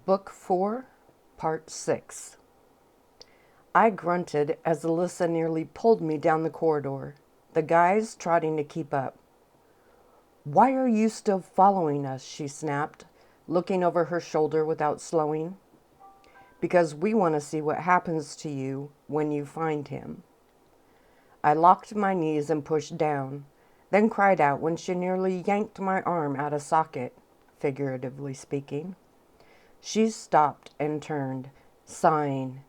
Book 4, Part 6. I grunted as Alyssa nearly pulled me down the corridor, the guys trotting to keep up. "Why are you still following us?" she snapped, looking over her shoulder without slowing. "Because we want to see what happens to you when you find him." I locked my knees and pushed down, then cried out when she nearly yanked my arm out of socket, figuratively speaking. She stopped and turned, sighing.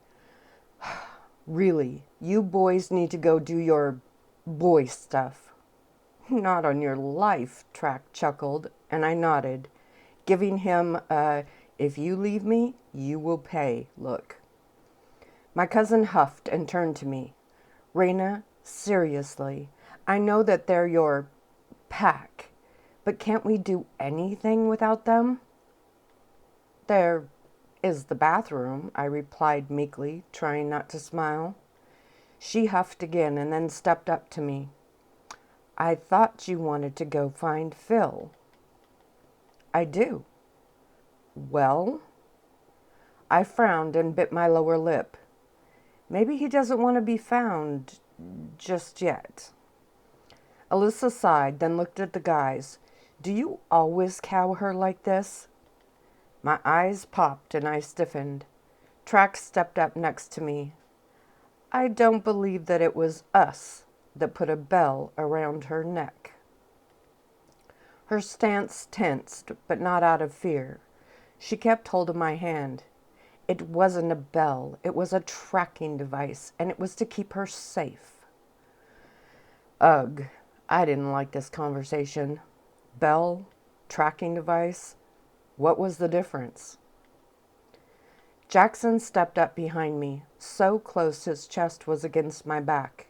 "Really, you boys need to go do your boy stuff." "Not on your life," Track chuckled, and I nodded, giving him a "if you leave me, you will pay" look. My cousin huffed and turned to me. "Raina, seriously, I know that they're your pack, but can't we do anything without them?" "There is the bathroom," I replied meekly, trying not to smile. She huffed again and then stepped up to me. "I thought you wanted to go find Phil." "I do." "Well?" I frowned and bit my lower lip. Maybe he doesn't want to be found just yet. Alyssa sighed, then looked at the guys. "Do you always cow her like this?" My eyes popped and I stiffened. Track stepped up next to me. "I don't believe that it was us that put a bell around her neck." Her stance tensed, but not out of fear. She kept hold of my hand. It wasn't a bell, it was a tracking device, and it was to keep her safe. Ugh, I didn't like this conversation. Bell, tracking device, what was the difference? Jackson stepped up behind me, so close his chest was against my back.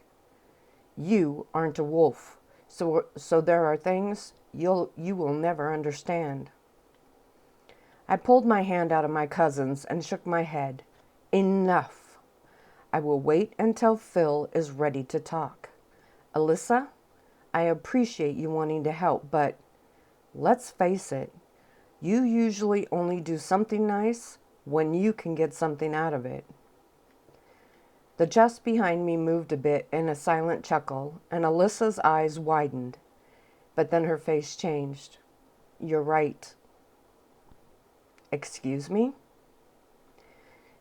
"You aren't a wolf, so there are things you will never understand." I pulled my hand out of my cousin's and shook my head. "Enough. I will wait until Phil is ready to talk. Alyssa, I appreciate you wanting to help, but let's face it, you usually only do something nice when you can get something out of it." The just behind me moved a bit in a silent chuckle, and Alyssa's eyes widened, but then her face changed. "You're right." "Excuse me?"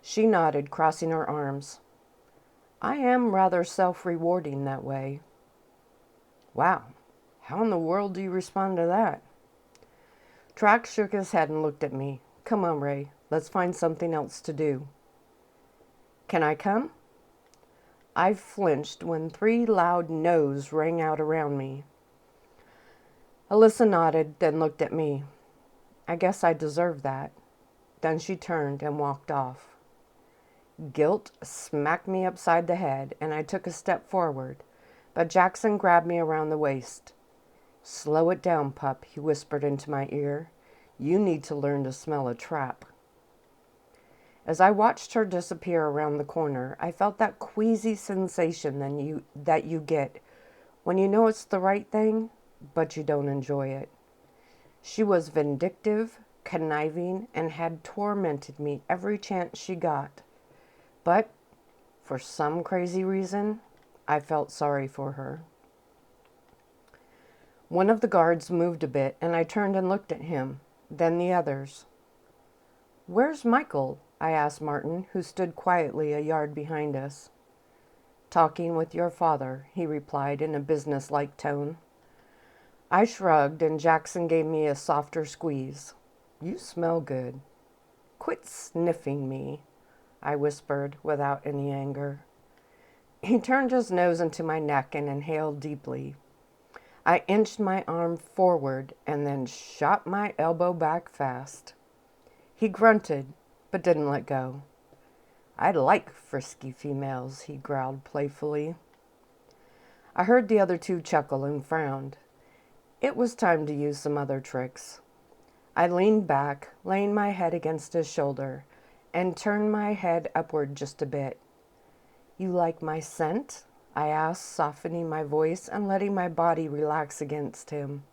She nodded, crossing her arms. "I am rather self-rewarding that way." "Wow, how in the world do you respond to that?" Track shook his head and looked at me. "Come on, Ray, let's find something else to do." "Can I come?" I flinched when 3 loud no's rang out around me. Alyssa nodded, then looked at me. I guess I deserved that. Then she turned and walked off. Guilt smacked me upside the head, and I took a step forward, but Jackson grabbed me around the waist. "Slow it down, pup," he whispered into my ear. "You need to learn to smell a trap." As I watched her disappear around the corner, I felt that queasy sensation that you get when you know it's the right thing, but you don't enjoy it. She was vindictive, conniving, and had tormented me every chance she got. But, for some crazy reason, I felt sorry for her. One of the guards moved a bit, and I turned and looked at him, then the others. "Where's Michaud?" I asked Martin, who stood quietly a yard behind us. "Talking with your father," he replied in a businesslike tone. I shrugged, and Jackson gave me a softer squeeze. "You smell good." "Quit sniffing me," I whispered, without any anger. He turned his nose into my neck and inhaled deeply. I inched my arm forward and then shot my elbow back fast. He grunted, but didn't let go. "I like frisky females," he growled playfully. I heard the other 2 chuckle and frowned. It was time to use some other tricks. I leaned back, laying my head against his shoulder, and turned my head upward just a bit. "You like my scent?" I asked, softening my voice and letting my body relax against him.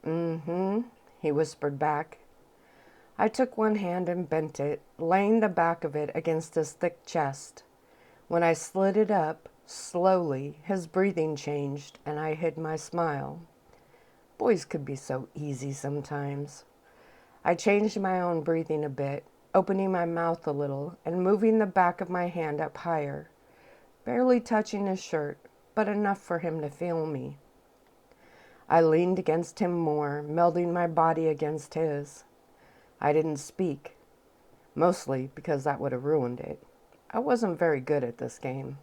"Mm-hmm," he whispered back. I took one hand and bent it, laying the back of it against his thick chest. When I slid it up, slowly, his breathing changed, and I hid my smile. Boys could be so easy sometimes. I changed my own breathing a bit, opening my mouth a little and moving the back of my hand up higher, barely touching his shirt, but enough for him to feel me. I leaned against him more, melding my body against his. I didn't speak, mostly because that would have ruined it. I wasn't very good at this game.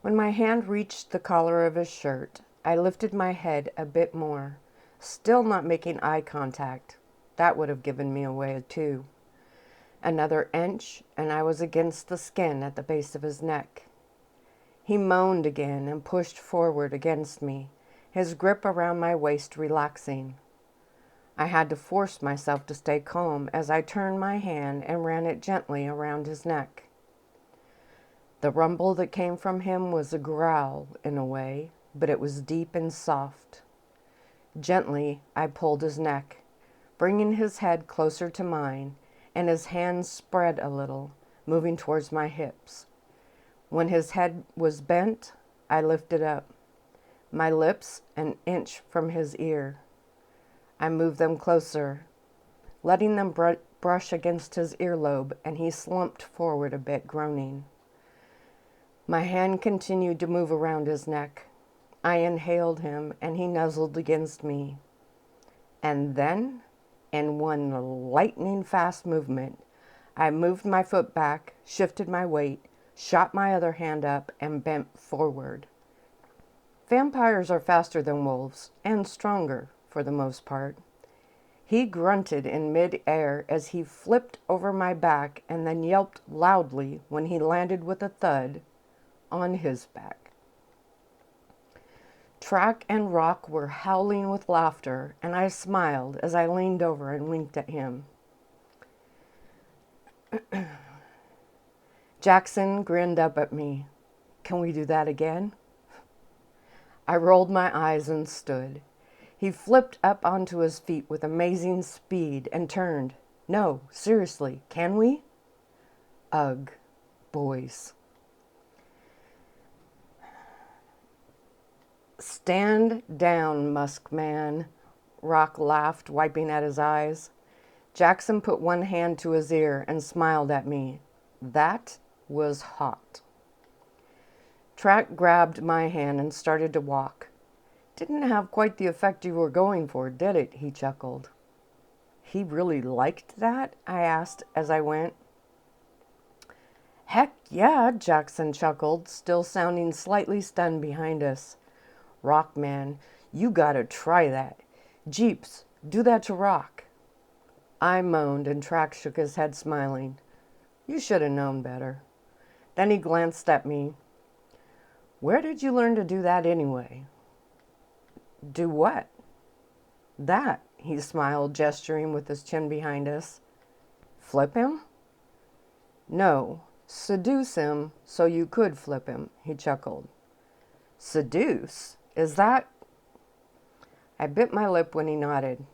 When my hand reached the collar of his shirt, I lifted my head a bit more, still not making eye contact. That would have given me away too. Another inch, and I was against the skin at the base of his neck. He moaned again and pushed forward against me, his grip around my waist relaxing. I had to force myself to stay calm as I turned my hand and ran it gently around his neck. The rumble that came from him was a growl in a way, but it was deep and soft. Gently, I pulled his neck, bringing his head closer to mine, and his hands spread a little, moving towards my hips. When his head was bent, I lifted up, my lips an inch from his ear. I moved them closer, letting them brush against his earlobe, and he slumped forward a bit, groaning. My hand continued to move around his neck. I inhaled him, and he nuzzled against me. And then, in one lightning-fast movement, I moved my foot back, shifted my weight, shot my other hand up, and bent forward. Vampires are faster than wolves, and stronger, for the most part. He grunted in mid-air as he flipped over my back and then yelped loudly when he landed with a thud on his back. Track and Rock were howling with laughter, and I smiled as I leaned over and winked at him. Jackson grinned up at me. "Can we do that again?" I rolled my eyes and stood. He flipped up onto his feet with amazing speed and turned. "No, seriously, can we?" Ugh, boys. "Stand down, Musk Man," Rock laughed, wiping at his eyes. Jackson put one hand to his ear and smiled at me. That was hot. Track grabbed my hand and started to walk. "Didn't have quite the effect you were going for, did it?" he chuckled. "He really liked that?" I asked as I went. "Heck yeah," Jackson chuckled, still sounding slightly stunned behind us. "Rock, man, you gotta try that. Jeeps, do that to Rock." I moaned and Track shook his head, smiling. "You should have known better." Then he glanced at me. "Where did you learn to do that anyway?" "Do what?" "That," he smiled, gesturing with his chin behind us. "Flip him?" "No, seduce him so you could flip him," he chuckled. "Seduce? Is that—" I bit my lip when he nodded.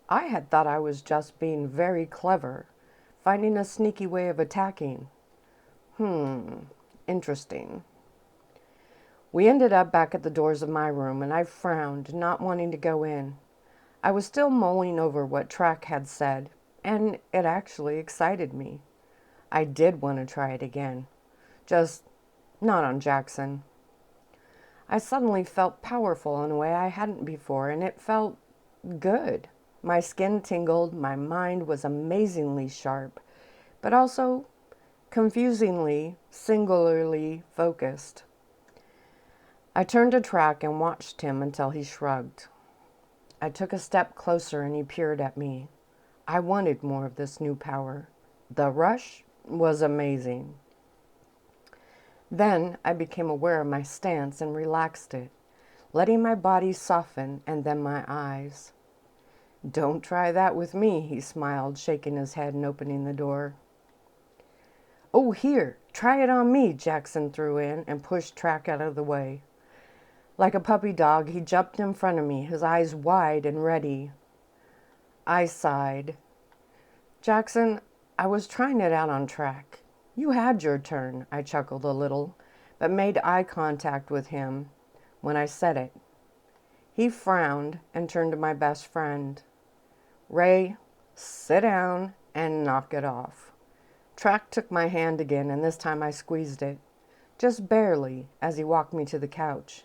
I had thought I was just being very clever, finding a sneaky way of attacking. Interesting. We ended up back at the doors of my room, and I frowned, not wanting to go in. I was still mulling over what Track had said, and it actually excited me. I did want to try it again, just not on Jackson. I suddenly felt powerful in a way I hadn't before, and it felt good. My skin tingled, my mind was amazingly sharp, but also confusingly, singularly focused. I turned to Track and watched him until he shrugged. I took a step closer and he peered at me. I wanted more of this new power. The rush was amazing. Then I became aware of my stance and relaxed it, letting my body soften and then my eyes. "Don't try that with me," he smiled, shaking his head and opening the door. "Oh, here, try it on me," Jackson threw in and pushed Track out of the way. Like a puppy dog, he jumped in front of me, his eyes wide and ready. I sighed. Jackson, I was trying it out on track. You had your turn, I chuckled a little, but made eye contact with him when I said it. He frowned and turned to my best friend. Ray, sit down and knock it off. Track took my hand again, and this time I squeezed it, just barely, as he walked me to the couch.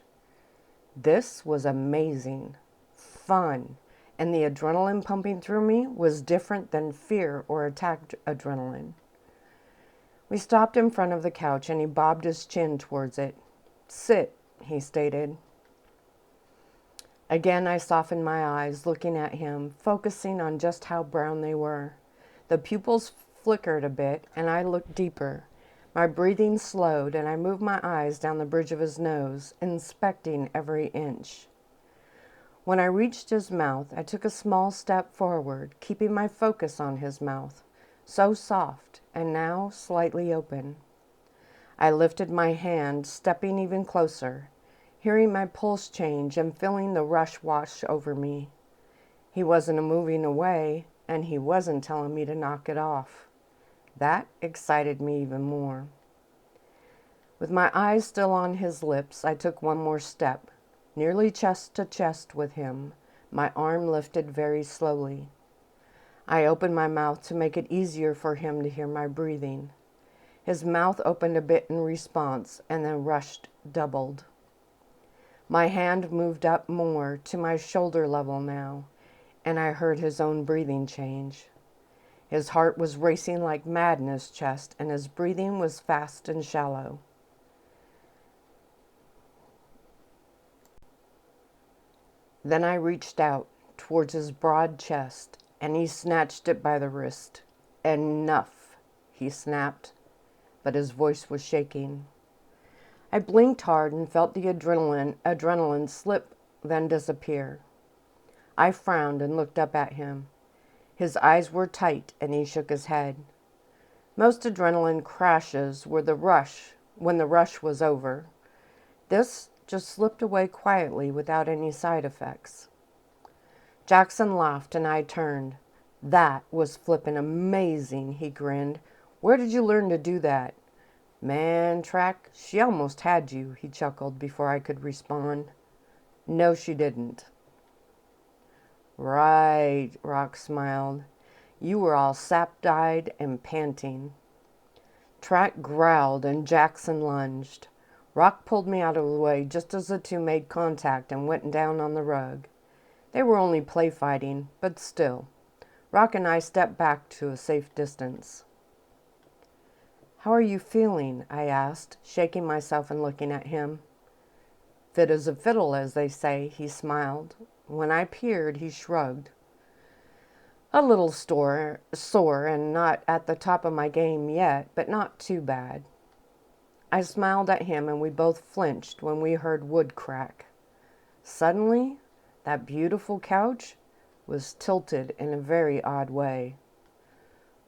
This was amazing, fun, and the adrenaline pumping through me was different than fear or attack adrenaline. We stopped in front of the couch, and he bobbed his chin towards it. Sit, he stated. Again, I softened my eyes, looking at him, focusing on just how brown they were. The pupils flickered a bit, and I looked deeper. My breathing slowed, and I moved my eyes down the bridge of his nose, inspecting every inch. When I reached his mouth, I took a small step forward, keeping my focus on his mouth, so soft and now slightly open. I lifted my hand, stepping even closer, hearing my pulse change and feeling the rush wash over me. He wasn't moving away, and he wasn't telling me to knock it off. That excited me even more. With my eyes still on his lips, I took one more step, nearly chest to chest with him, my arm lifted very slowly. I opened my mouth to make it easier for him to hear my breathing. His mouth opened a bit in response, and then rushed doubled. My hand moved up more to my shoulder level now, and I heard his own breathing change. His heart was racing like mad in his chest, and his breathing was fast and shallow. Then I reached out towards his broad chest, and he snatched it by the wrist. Enough, he snapped, but his voice was shaking. I blinked hard and felt the adrenaline slip, then disappear. I frowned and looked up at him. His eyes were tight, and he shook his head. Most adrenaline crashes were when the rush was over. This just slipped away quietly without any side effects. Jackson laughed, and I turned. That was flippin' amazing, he grinned. Where did you learn to do that? Man, Track, she almost had you, he chuckled before I could respond. No, she didn't. Right, Rock smiled. You were all sap-dyed and panting. Track growled and Jackson lunged. Rock pulled me out of the way just as the two made contact and went down on the rug. They were only play fighting, but still. Rock and I stepped back to a safe distance. How are you feeling? I asked, shaking myself and looking at him. Fit as a fiddle, as they say, he smiled. When I peered, he shrugged. A little sore and not at the top of my game yet, but not too bad. I smiled at him, and we both flinched when we heard wood crack. Suddenly, that beautiful couch was tilted in a very odd way.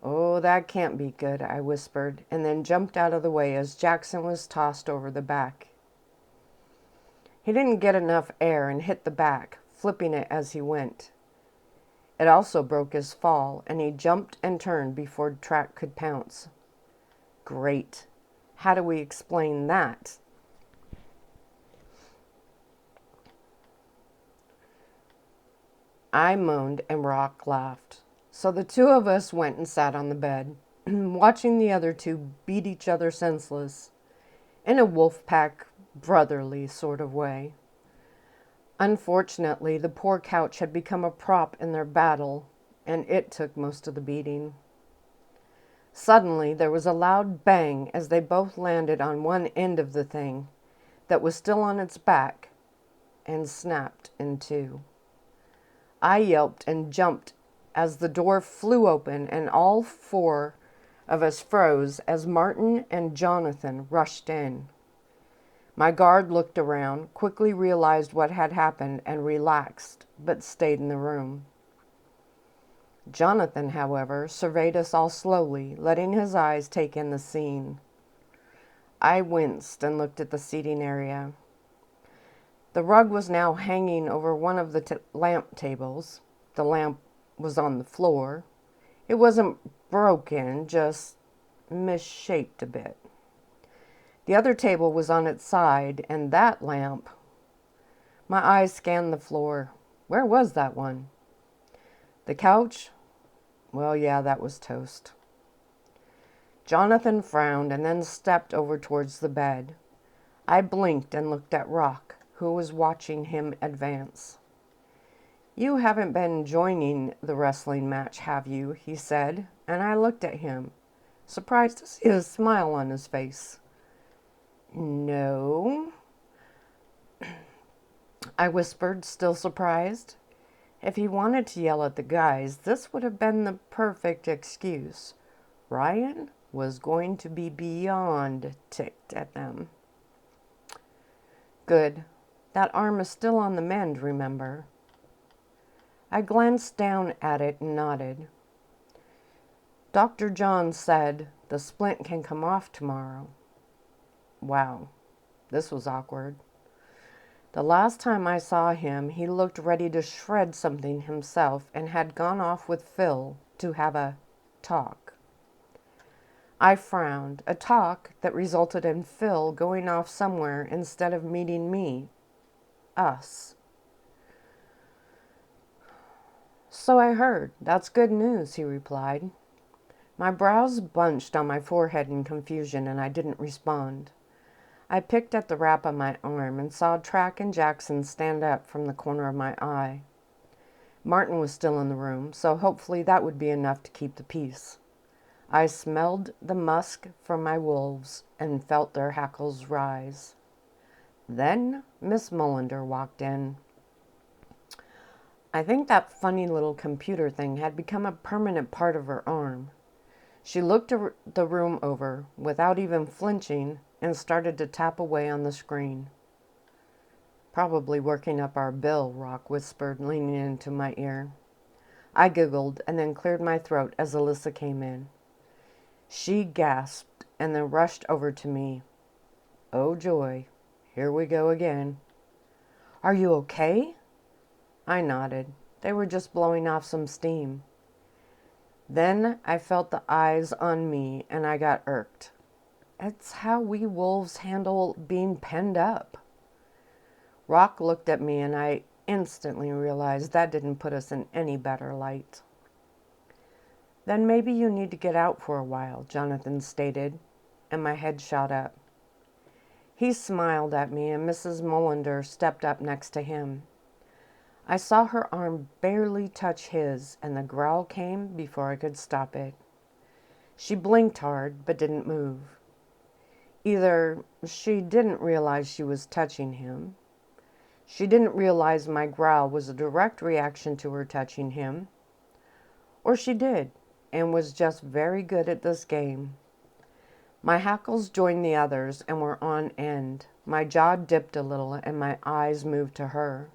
Oh, that can't be good, I whispered, and then jumped out of the way as Jackson was tossed over the back. He didn't get enough air and hit the back, flipping it as he went. It also broke his fall, and he jumped and turned before Track could pounce. Great. How do we explain that? I moaned and Rock laughed. So the two of us went and sat on the bed, watching the other two beat each other senseless, in a wolf pack, brotherly sort of way. Unfortunately, the poor couch had become a prop in their battle, and it took most of the beating. Suddenly, there was a loud bang as they both landed on one end of the thing that was still on its back and snapped in two. I yelped and jumped as the door flew open, and all four of us froze as Martin and Jonathan rushed in. My guard looked around, quickly realized what had happened, and relaxed, but stayed in the room. Jonathan, however, surveyed us all slowly, letting his eyes take in the scene. I winced and looked at the seating area. The rug was now hanging over one of the lamp tables. The lamp was on the floor. It wasn't broken, just misshaped a bit. The other table was on its side, and that lamp. My eyes scanned the floor. Where was that one? The couch? Well, yeah, that was toast. Jonathan frowned and then stepped over towards the bed. I blinked and looked at Rock, who was watching him advance. You haven't been joining the wrestling match, have you? He said, and I looked at him, surprised to see a smile on his face. No, I whispered, still surprised. If he wanted to yell at the guys, this would have been the perfect excuse. Ryan was going to be beyond ticked at them. Good. That arm is still on the mend, remember? I glanced down at it and nodded. Dr. John said the splint can come off tomorrow. Wow, this was awkward. The last time I saw him, he looked ready to shred something himself and had gone off with Phil to have a talk. I frowned, a talk that resulted in Phil going off somewhere instead of meeting me, us. So I heard. That's good news, he replied. My brows bunched on my forehead in confusion, and I didn't respond. I picked at the wrap on my arm and saw Track and Jackson stand up from the corner of my eye. Martin was still in the room, so hopefully that would be enough to keep the peace. I smelled the musk from my wolves and felt their hackles rise. Then Miss Mullender walked in. I think that funny little computer thing had become a permanent part of her arm. She looked the room over without even flinching and started to tap away on the screen. Probably working up our bill, Rock whispered, leaning into my ear. I giggled and then cleared my throat as Alyssa came in. She gasped and then rushed over to me. Oh joy, here we go again. Are you okay? I nodded. They were just blowing off some steam. Then I felt the eyes on me and I got irked. It's how we wolves handle being penned up. Rock looked at me and I instantly realized that didn't put us in any better light. Then maybe you need to get out for a while, Jonathan stated, and my head shot up. He smiled at me and Mrs. Mullender stepped up next to him. I saw her arm barely touch his, and the growl came before I could stop it. She blinked hard, but didn't move. Either she didn't realize she was touching him, she didn't realize my growl was a direct reaction to her touching him, or she did, and was just very good at this game. My hackles joined the others and were on end. My jaw dipped a little, and my eyes moved to her.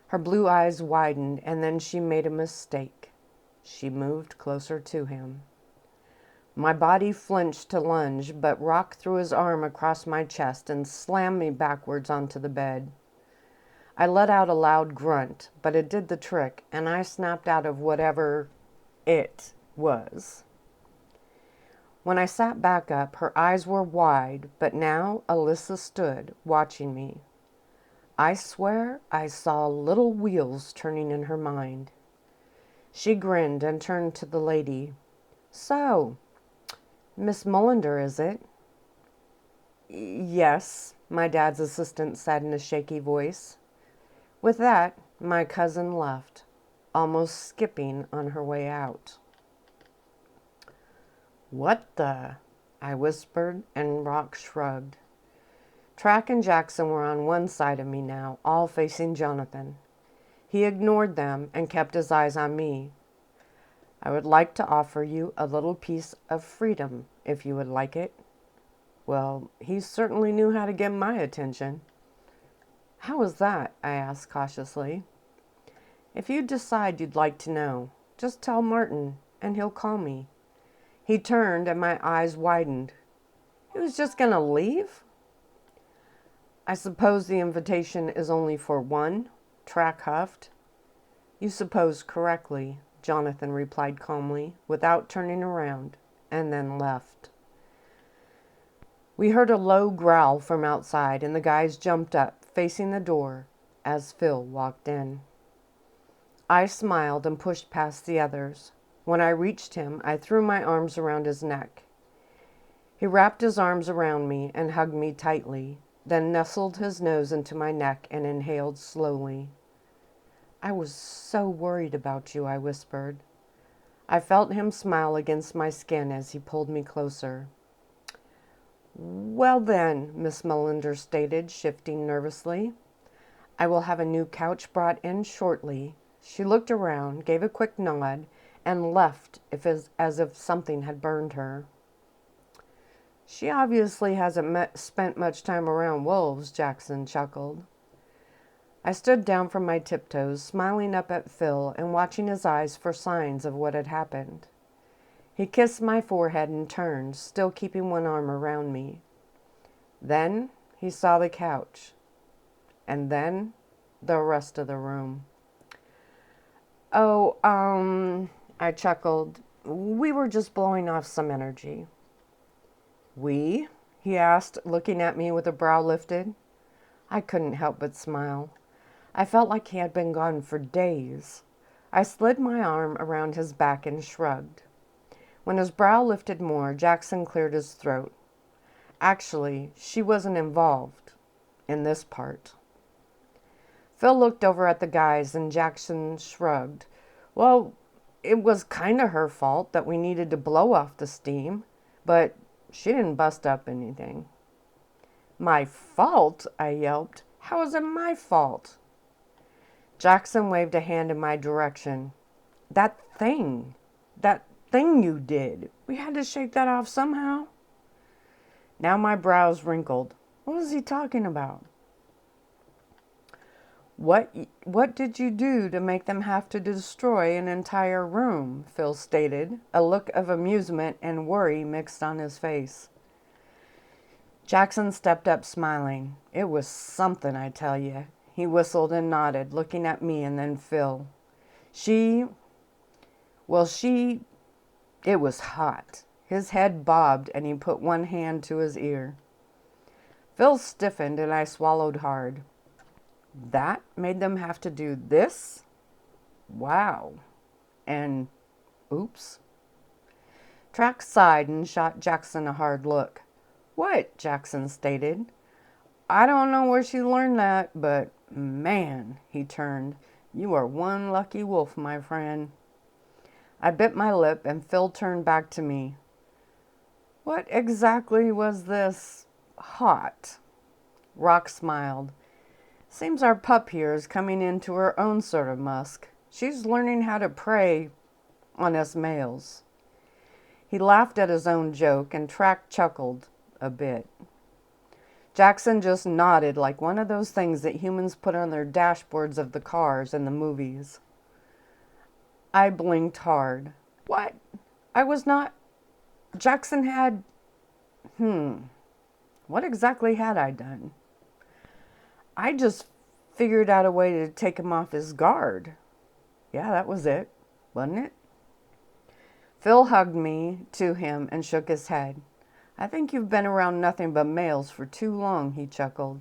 Her blue eyes widened, and then she made a mistake. She moved closer to him. My body flinched to lunge, but Rock threw his arm across my chest and slammed me backwards onto the bed. I let out a loud grunt, but it did the trick, and I snapped out of whatever it was. When I sat back up, her eyes were wide, but now Alyssa stood, watching me. I swear I saw little wheels turning in her mind. She grinned and turned to the lady. So, Miss Mullender, is it? Yes, my dad's assistant said in a shaky voice. With that, my cousin left, almost skipping on her way out. What the? I whispered, and Rock shrugged. Track and Jackson were on one side of me now, all facing Jonathan. He ignored them and kept his eyes on me. I would like to offer you a little piece of freedom, if you would like it. Well, he certainly knew how to get my attention. How was that? I asked cautiously. If you decide you'd like to know, just tell Martin, and he'll call me. He turned, and my eyes widened. He was just going to leave? I suppose the invitation is only for one? Track huffed. You suppose correctly. Jonathan replied calmly, without turning around, and then left. We heard a low growl from outside, and the guys jumped up, facing the door, as Phil walked in. I smiled and pushed past the others. When I reached him, I threw my arms around his neck. He wrapped his arms around me and hugged me tightly, then nestled his nose into my neck and inhaled slowly. "I was so worried about you," I whispered. I felt him smile against my skin as he pulled me closer. "Well then," Miss Mullender stated, shifting nervously, "I will have a new couch brought in shortly." She looked around, gave a quick nod, and left as if something had burned her. "She obviously hasn't spent much time around wolves," Jackson chuckled. I stood down from my tiptoes, smiling up at Phil and watching his eyes for signs of what had happened. He kissed my forehead and turned, still keeping one arm around me. Then he saw the couch, and then the rest of the room. "Oh, I chuckled. "We were just blowing off some energy." "We?" he asked, looking at me with a brow lifted. I couldn't help but smile. I felt like he had been gone for days. I slid my arm around his back and shrugged. When his brow lifted more, Jackson cleared his throat. Actually, she wasn't involved in this part. Phil looked over at the guys and Jackson shrugged. "Well, it was kind of her fault that we needed to blow off the steam, but she didn't bust up anything." "My fault?" I yelped. "How is it my fault?" Jackson waved a hand in my direction. That thing you did. We had to shake that off somehow." Now my brows wrinkled. What was he talking about? What did you do to make them have to destroy an entire room?" Phil stated, a look of amusement and worry mixed on his face. Jackson stepped up smiling. "It was something, I tell you." He whistled and nodded, looking at me and then Phil. It was hot." His head bobbed and he put one hand to his ear. Phil stiffened and I swallowed hard. "That made them have to do this? Wow. And oops." Track sighed and shot Jackson a hard look. "What?" Jackson stated. "I don't know where she learned that, but man," he turned, "you are one lucky wolf, my friend." I bit my lip and Phil turned back to me. "What exactly was this hot?" Rock smiled. "Seems our pup here is coming into her own sort of musk. She's learning how to prey on us males." He laughed at his own joke and Track chuckled a bit. Jackson just nodded like one of those things that humans put on their dashboards of the cars in the movies. I blinked hard. What? I was not... Jackson had... What exactly had I done? I just figured out a way to take him off his guard. Yeah, that was it, wasn't it? Phil hugged me to him and shook his head. "I think you've been around nothing but males for too long," he chuckled.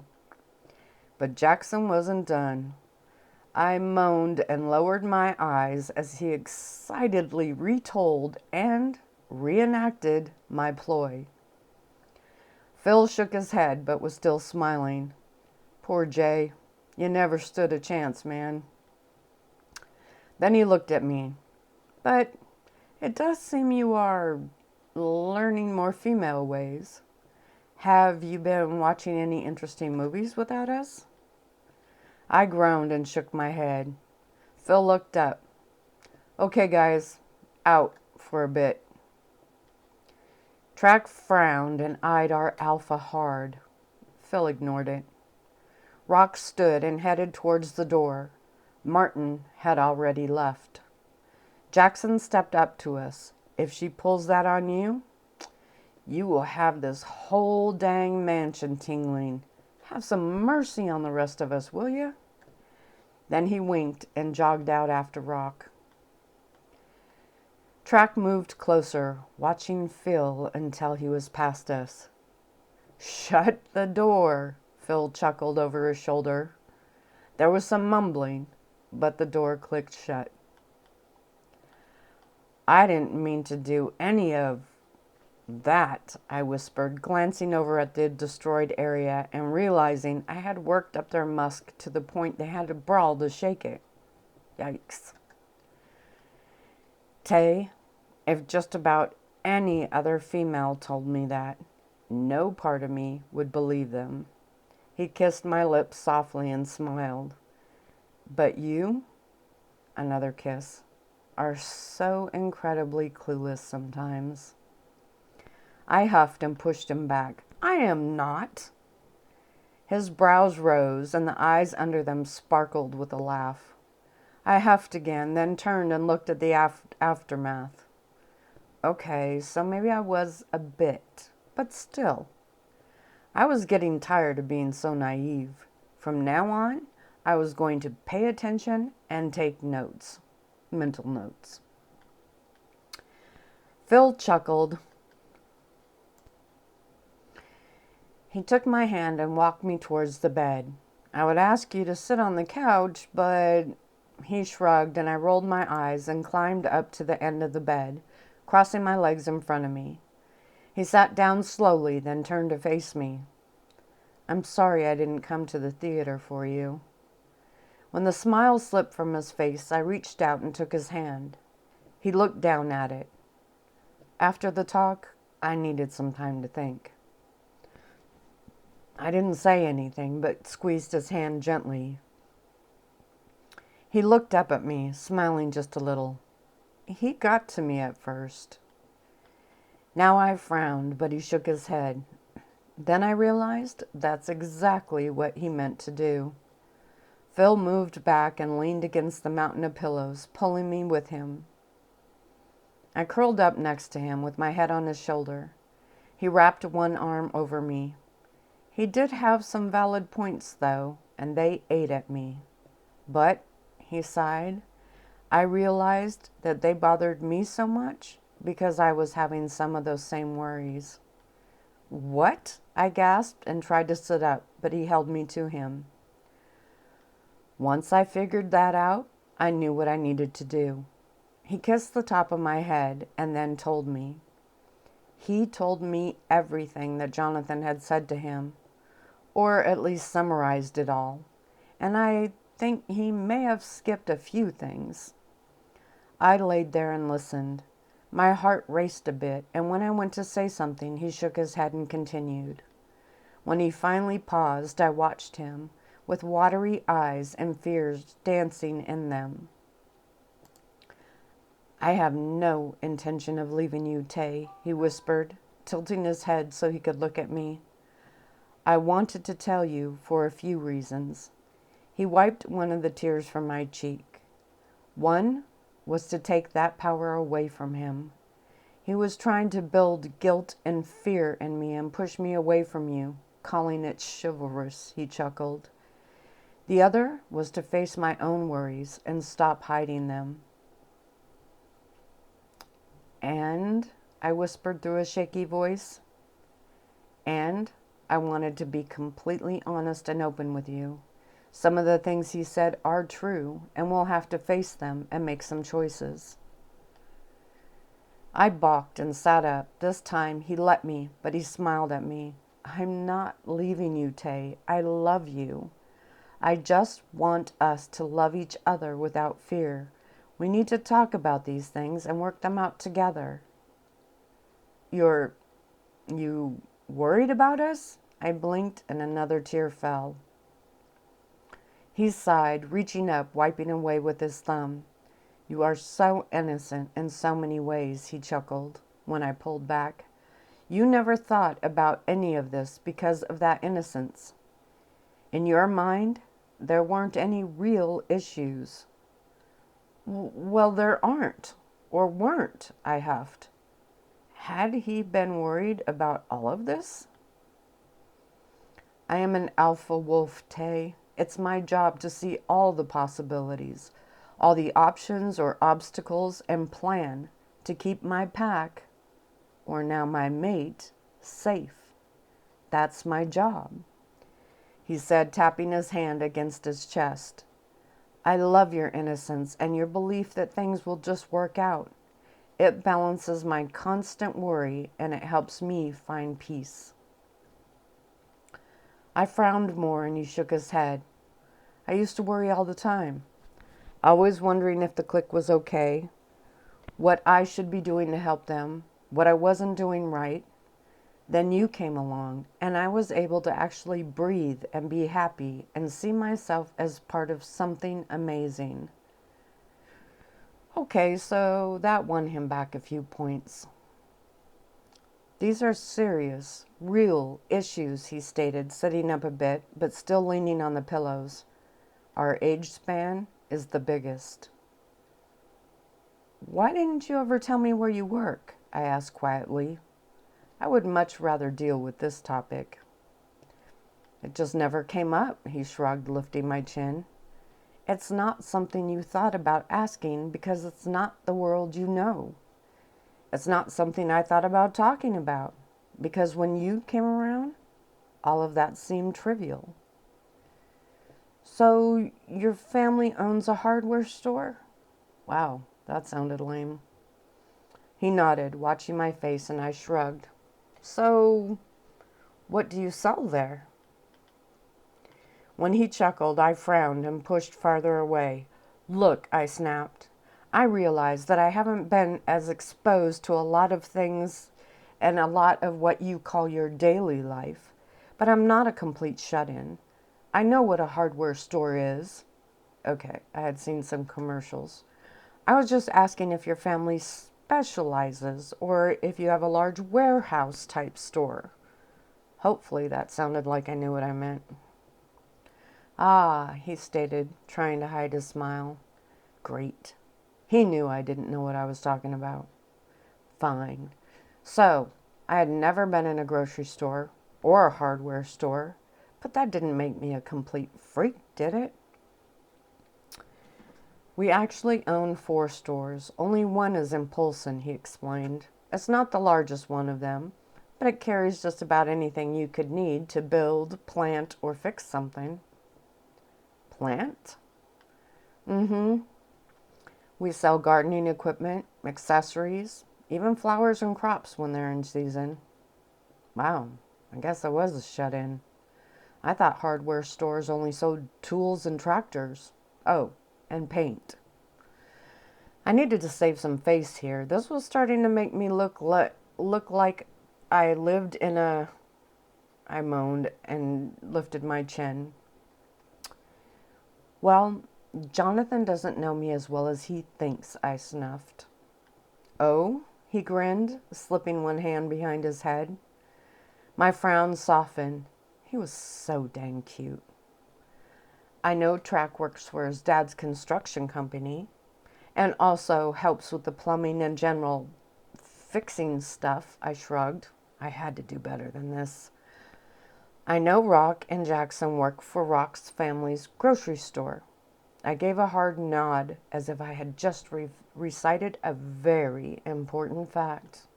But Jackson wasn't done. I moaned and lowered my eyes as he excitedly retold and reenacted my ploy. Phil shook his head but was still smiling. "Poor Jay. You never stood a chance, man." Then he looked at me. "But it does seem you are learning more female ways. Have you been watching any interesting movies without us?" I groaned and shook my head. Phil looked up. "Okay, guys, out for a bit." Track frowned and eyed our alpha hard. Phil ignored it. Rock stood and headed towards the door. Martin had already left. Jackson stepped up to us. "If she pulls that on you, you will have this whole dang mansion tingling. Have some mercy on the rest of us, will you?" Then he winked and jogged out after Rock. Track moved closer, watching Phil until he was past us. Shut the door, Phil chuckled over his shoulder. There was some mumbling, but the door clicked shut. I didn't mean to do any of that, I whispered, glancing over at the destroyed area and realizing I had worked up their musk to the point they had to brawl to shake it. Yikes. Tay, if just about any other female told me that, no part of me would believe them. He kissed my lips softly and smiled. But you, another kiss, are so incredibly clueless sometimes. I huffed and pushed him back. I am not. His brows rose and the eyes under them sparkled with a laugh. I huffed again, then turned and looked at the aftermath. Okay, so maybe I was a bit, but still. I was getting tired of being so naive. From now on, I was going to pay attention and take notes. Mental notes. Phil chuckled. He took my hand and walked me towards the bed. I would ask you to sit on the couch, but he shrugged and I rolled my eyes and climbed up to the end of the bed, crossing my legs in front of me. He sat down slowly, then turned to face me. I'm sorry I didn't come to the theater for you. When the smile slipped from his face, I reached out and took his hand. He looked down at it. After the talk, I needed some time to think. I didn't say anything, but squeezed his hand gently. He looked up at me, smiling just a little. He got to me at first. Now I frowned, but he shook his head. Then I realized that's exactly what he meant to do. Phil moved back and leaned against the mountain of pillows, pulling me with him. I curled up next to him with my head on his shoulder. He wrapped one arm over me. He did have some valid points, though, and they ate at me. But, he sighed, I realized that they bothered me so much because I was having some of those same worries. What? I gasped and tried to sit up, but he held me to him. Once I figured that out, I knew what I needed to do. He kissed the top of my head and then told me. He told me everything that Jonathan had said to him, or at least summarized it all, and I think he may have skipped a few things. I laid there and listened. My heart raced a bit, and when I went to say something, he shook his head and continued. When he finally paused, I watched him, with watery eyes and fears dancing in them. I have no intention of leaving you, Tay, he whispered, tilting his head so he could look at me. I wanted to tell you for a few reasons. He wiped one of the tears from my cheek. One was to take that power away from him. He was trying to build guilt and fear in me and push me away from you, calling it chivalrous, he chuckled. The other was to face my own worries and stop hiding them. And, I whispered through a shaky voice, and I wanted to be completely honest and open with you. Some of the things he said are true, and we'll have to face them and make some choices. I balked and sat up. This time he let me, but he smiled at me. I'm not leaving you, Tay. I love you. I just want us to love each other without fear. We need to talk about these things and work them out together. You worried about us? I blinked and another tear fell. He sighed, reaching up, wiping away with his thumb. You are so innocent in so many ways, he chuckled when I pulled back. You never thought about any of this because of that innocence. In your mind, there weren't any real issues. Well, there aren't, or weren't, I huffed. Had he been worried about all of this? I am an alpha wolf, Tay. It's my job to see all the possibilities, all the options or obstacles, and plan to keep my pack, or now my mate, safe. That's my job," he said, tapping his hand against his chest. "I love your innocence and your belief that things will just work out. It balances my constant worry and it helps me find peace." I frowned more and he shook his head. "I used to worry all the time, always wondering if the clique was okay, what I should be doing to help them, what I wasn't doing right. Then you came along, and I was able to actually breathe and be happy and see myself as part of something amazing." Okay, so that won him back a few points. "These are serious, real issues," he stated, sitting up a bit, but still leaning on the pillows. "Our age span is the biggest." "Why didn't you ever tell me where you work?" I asked quietly. I would much rather deal with this topic. "It just never came up," he shrugged, lifting my chin. "It's not something you thought about asking because it's not the world you know. It's not something I thought about talking about because when you came around, all of that seemed trivial." "So your family owns a hardware store?" Wow, that sounded lame. He nodded, watching my face, and I shrugged. "So, what do you sell there?" When he chuckled, I frowned and pushed farther away. "Look," I snapped, "I realize that I haven't been as exposed to a lot of things and a lot of what you call your daily life, but I'm not a complete shut-in. I know what a hardware store is." Okay, I had seen some commercials. "I was just asking if your family specializes or if you have a large warehouse type store." Hopefully that sounded like I knew what I meant. "Ah," he stated, trying to hide his smile. Great. He knew I didn't know what I was talking about. Fine. So, I had never been in a grocery store or a hardware store, but that didn't make me a complete freak, did it? "We actually own 4 stores. Only one is in Polson," he explained. "It's not the largest one of them, but it carries just about anything you could need to build, plant, or fix something." "Plant?" "Mm-hmm. We sell gardening equipment, accessories, even flowers and crops when they're in season." Wow, I guess I was a shut-in. I thought hardware stores only sold tools and tractors. Oh, and paint. I needed to save some face here. This was starting to make me look like I lived in a... I moaned and lifted my chin. "Well, Jonathan doesn't know me as well as he thinks," I snuffed. "Oh?" he grinned, slipping one hand behind his head. My frown softened. He was so dang cute. "I know Track works for his dad's construction company and also helps with the plumbing and general fixing stuff," I shrugged. I had to do better than this. "I know Rock and Jackson work for Rock's family's grocery store." I gave a hard nod as if I had just recited a very important fact.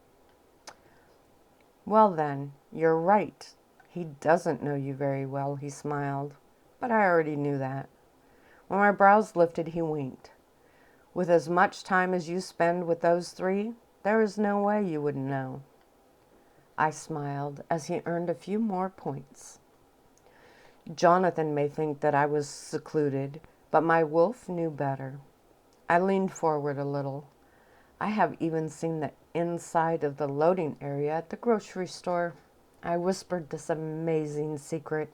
"Well then, you're right. He doesn't know you very well," he smiled. But I already knew that. When my brows lifted, he winked. "With as much time as you spend with those 3, there is no way you wouldn't know." I smiled as he earned a few more points. Jonathan may think that I was secluded, but my wolf knew better. I leaned forward a little. "I have even seen the inside of the loading area at the grocery store." I whispered this amazing secret,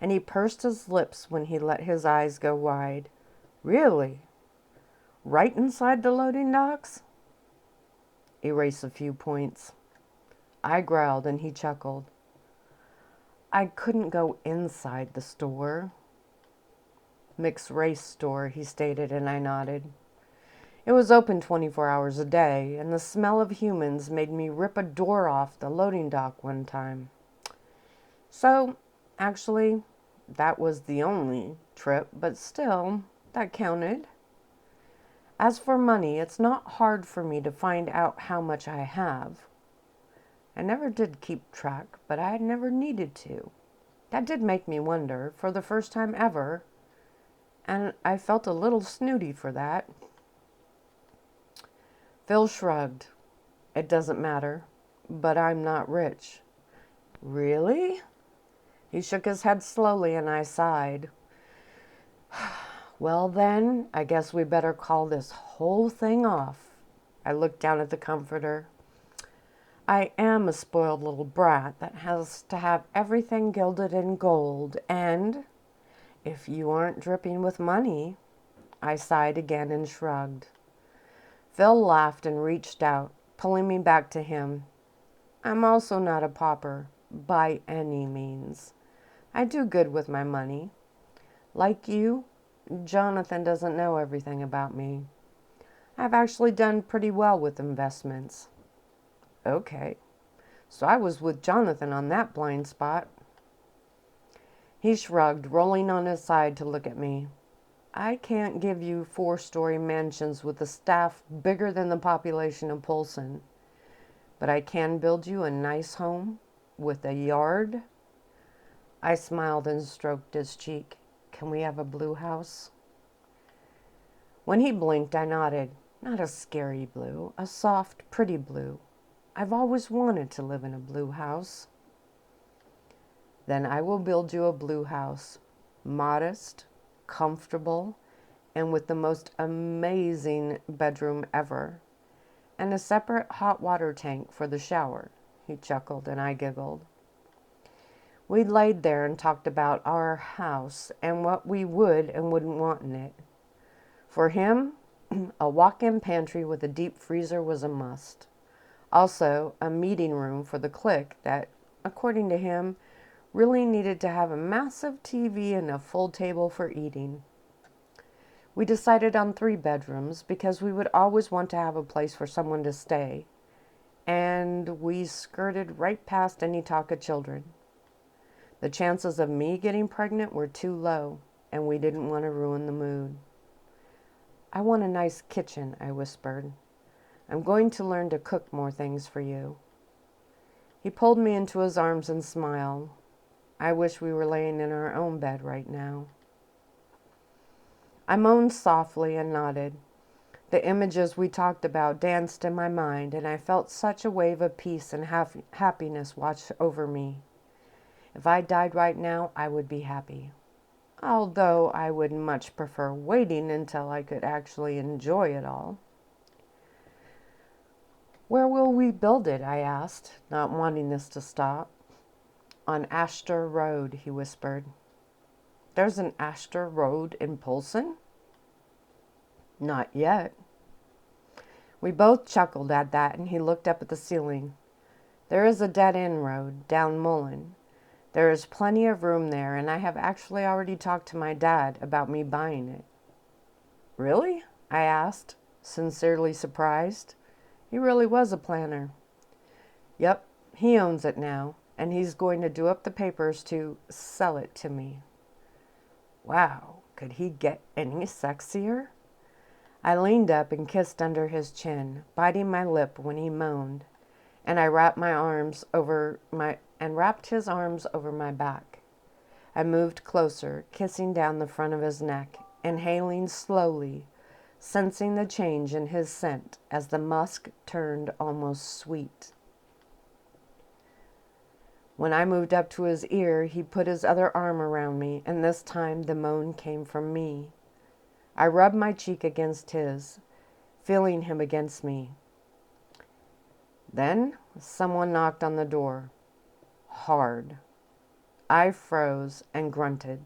and he pursed his lips when he let his eyes go wide. "Really? Right inside the loading docks?" Erase a few points. I growled and he chuckled. "I couldn't go inside the store." "Mixed race store," he stated, and I nodded. It was open 24 hours a day, and the smell of humans made me rip a door off the loading dock one time. So, actually, that was the only trip, but still, that counted. As for money, it's not hard for me to find out how much I have. I never did keep track, but I never needed to. That did make me wonder, for the first time ever, and I felt a little snooty for that. Phil shrugged. It doesn't matter, but I'm not rich. Really? He shook his head slowly, and I sighed. Well then, I guess we better call this whole thing off. I looked down at the comforter. I am a spoiled little brat that has to have everything gilded in gold, and if you aren't dripping with money, I sighed again and shrugged. Phil laughed and reached out, pulling me back to him. I'm also not a pauper, by any means. I do good with my money. Like you, Jonathan doesn't know everything about me. I've actually done pretty well with investments. Okay, so I was with Jonathan on that blind spot. He shrugged, rolling on his side to look at me. I can't give you 4-story mansions with a staff bigger than the population of Polson, but I can build you a nice home with a yard. I smiled and stroked his cheek. Can we have a blue house? When he blinked, I nodded. Not a scary blue, a soft, pretty blue. I've always wanted to live in a blue house. Then I will build you a blue house, modest, comfortable, and with the most amazing bedroom ever, and a separate hot water tank for the shower. He chuckled and I giggled. We laid there and talked about our house and what we would and wouldn't want in it. For him, a walk-in pantry with a deep freezer was a must. Also, a meeting room for the clique that, according to him, really needed to have a massive TV and a full table for eating. We decided on 3 bedrooms because we would always want to have a place for someone to stay, and we skirted right past any talk of children. The chances of me getting pregnant were too low, and we didn't want to ruin the mood. I want a nice kitchen, I whispered. I'm going to learn to cook more things for you. He pulled me into his arms and smiled. I wish we were laying in our own bed right now. I moaned softly and nodded. The images we talked about danced in my mind, and I felt such a wave of peace and happiness wash over me. If I died right now, I would be happy. Although I would much prefer waiting until I could actually enjoy it all. Where will we build it? I asked, not wanting this to stop. On Astor Road, he whispered. There's an Astor Road in Polson? Not yet. We both chuckled at that, and he looked up at the ceiling. There is a dead-end road down Mullen. There is plenty of room there, and I have actually already talked to my dad about me buying it. Really? I asked, sincerely surprised. He really was a planner. Yep, he owns it now, and he's going to do up the papers to sell it to me. Wow, could he get any sexier? I leaned up and kissed under his chin, biting my lip when he moaned, and I wrapped his arms over my back. I moved closer, kissing down the front of his neck, inhaling slowly, sensing the change in his scent as the musk turned almost sweet. When I moved up to his ear, he put his other arm around me, and this time the moan came from me. I rubbed my cheek against his, feeling him against me. Then someone knocked on the door. Hard. I froze and grunted.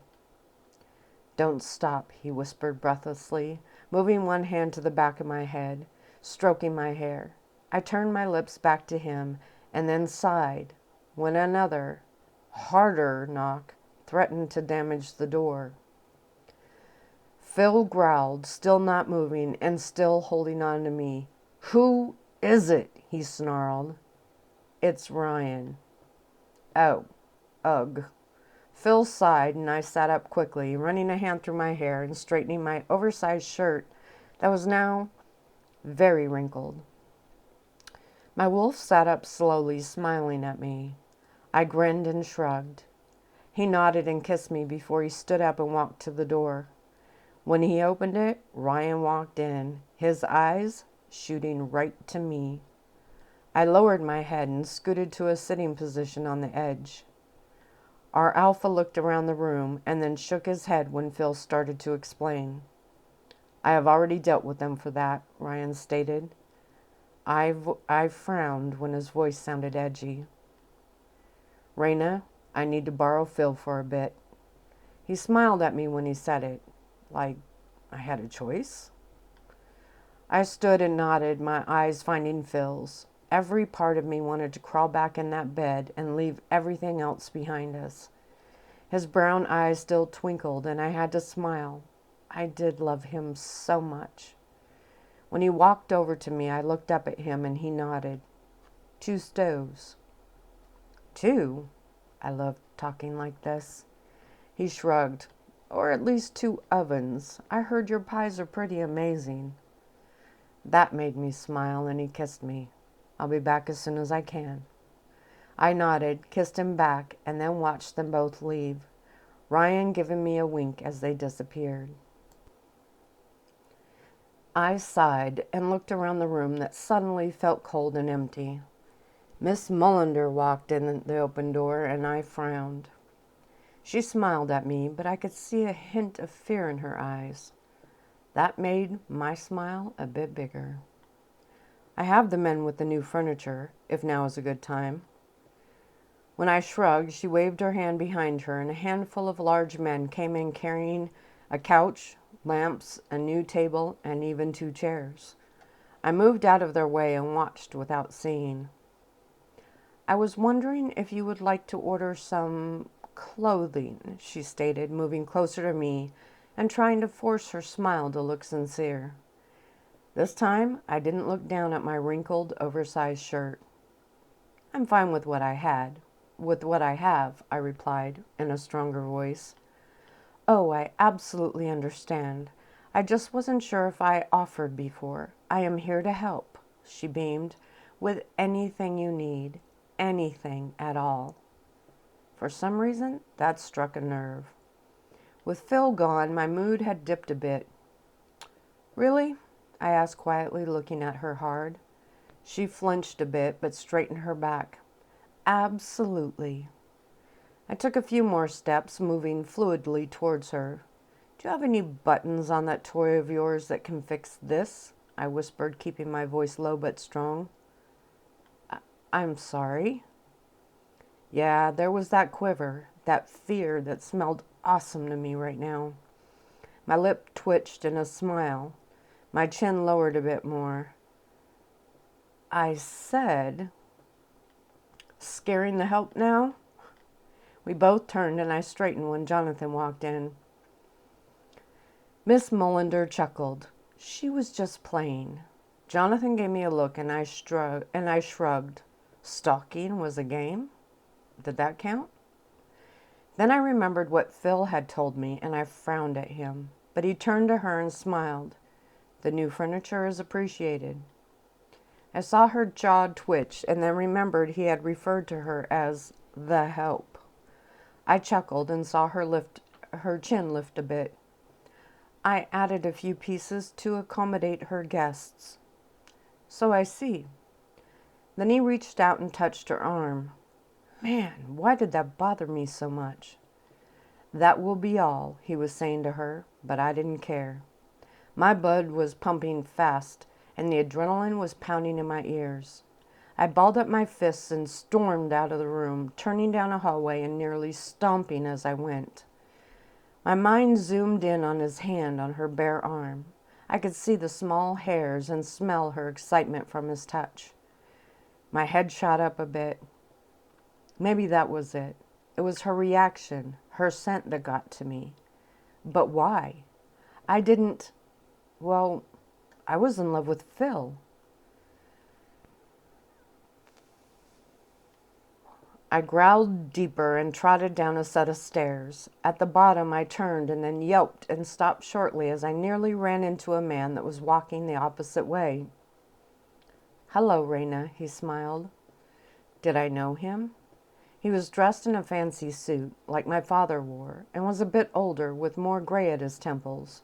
Don't stop, he whispered breathlessly, moving one hand to the back of my head, stroking my hair. I turned my lips back to him and then sighed when another, harder knock threatened to damage the door. Phil growled, still not moving and still holding on to me. Who is it? He snarled. It's Ryan. Oh, ugh. Phil sighed and I sat up quickly, running a hand through my hair and straightening my oversized shirt that was now very wrinkled. My wolf sat up slowly, smiling at me. I grinned and shrugged. He nodded and kissed me before he stood up and walked to the door. When he opened it, Ryan walked in, his eyes shooting right to me. I lowered my head and scooted to a sitting position on the edge. Our alpha looked around the room and then shook his head when Phil started to explain. I have already dealt with them for that, Ryan stated. I frowned when his voice sounded edgy. Raina, I need to borrow Phil for a bit. He smiled at me when he said it, like I had a choice. I stood and nodded, my eyes finding Phil's. Every part of me wanted to crawl back in that bed and leave everything else behind us. His brown eyes still twinkled, and I had to smile. I did love him so much. When he walked over to me, I looked up at him and he nodded. 2 stoves. 2? I loved talking like this. He shrugged. Or at least 2 ovens. I heard your pies are pretty amazing. That made me smile, and he kissed me. I'll be back as soon as I can. I nodded, kissed him back, and then watched them both leave, Ryan giving me a wink as they disappeared. I sighed and looked around the room that suddenly felt cold and empty. Miss Mullender walked in the open door, and I frowned. She smiled at me, but I could see a hint of fear in her eyes. That made my smile a bit bigger. I have the men with the new furniture, if now is a good time. When I shrugged, she waved her hand behind her, and a handful of large men came in carrying a couch, lamps, a new table, and even 2 chairs. I moved out of their way and watched without seeing. I was wondering if you would like to order some clothing, she stated, moving closer to me and trying to force her smile to look sincere. This time, I didn't look down at my wrinkled, oversized shirt. I'm fine with what I have, I replied in a stronger voice. Oh, I absolutely understand. I just wasn't sure if I offered before. I am here to help, she beamed, with anything you need, anything at all. For some reason, that struck a nerve. With Phil gone, my mood had dipped a bit. Really? I asked quietly, looking at her hard. She flinched a bit, but straightened her back. Absolutely. I took a few more steps, moving fluidly towards her. Do you have any buttons on that toy of yours that can fix this? I whispered, keeping my voice low but strong. I'm sorry. Yeah, there was that quiver, that fear that smelled awesome to me right now. My lip twitched in a smile. My chin lowered a bit more. I said, scaring the help now? We both turned and I straightened when Jonathan walked in. Miss Mullender chuckled. She was just playing. Jonathan gave me a look and I shrugged. Stalking was a game? Did that count? Then I remembered what Phil had told me and I frowned at him, but he turned to her and smiled. The new furniture is appreciated. I saw her jaw twitch and then remembered he had referred to her as the help. I chuckled and saw her chin lift a bit. I added a few pieces to accommodate her guests. So I see. Then he reached out and touched her arm. Man, why did that bother me so much? That will be all, he was saying to her, but I didn't care. My blood was pumping fast, and the adrenaline was pounding in my ears. I balled up my fists and stormed out of the room, turning down a hallway and nearly stomping as I went. My mind zoomed in on his hand on her bare arm. I could see the small hairs and smell her excitement from his touch. My head shot up a bit. Maybe that was it. It was her reaction, her scent that got to me. But why? I was in love with Phil. I growled deeper and trotted down a set of stairs. At the bottom, I turned and then yelped and stopped shortly as I nearly ran into a man that was walking the opposite way. "Hello, Raina," he smiled. Did I know him? He was dressed in a fancy suit, like my father wore, and was a bit older, with more gray at his temples.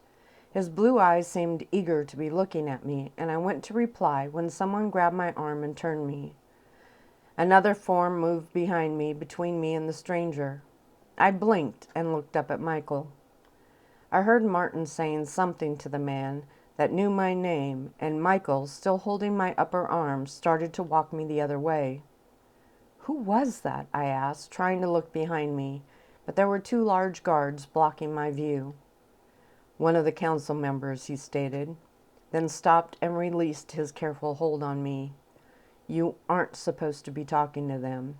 His blue eyes seemed eager to be looking at me, and I went to reply when someone grabbed my arm and turned me. Another form moved behind me, between me and the stranger. I blinked and looked up at Michaud. I heard Martin saying something to the man that knew my name, and Michaud, still holding my upper arm, started to walk me the other way. "Who was that?" I asked, trying to look behind me, but there were 2 large guards blocking my view. "One of the council members," he stated, then stopped and released his careful hold on me. "You aren't supposed to be talking to them."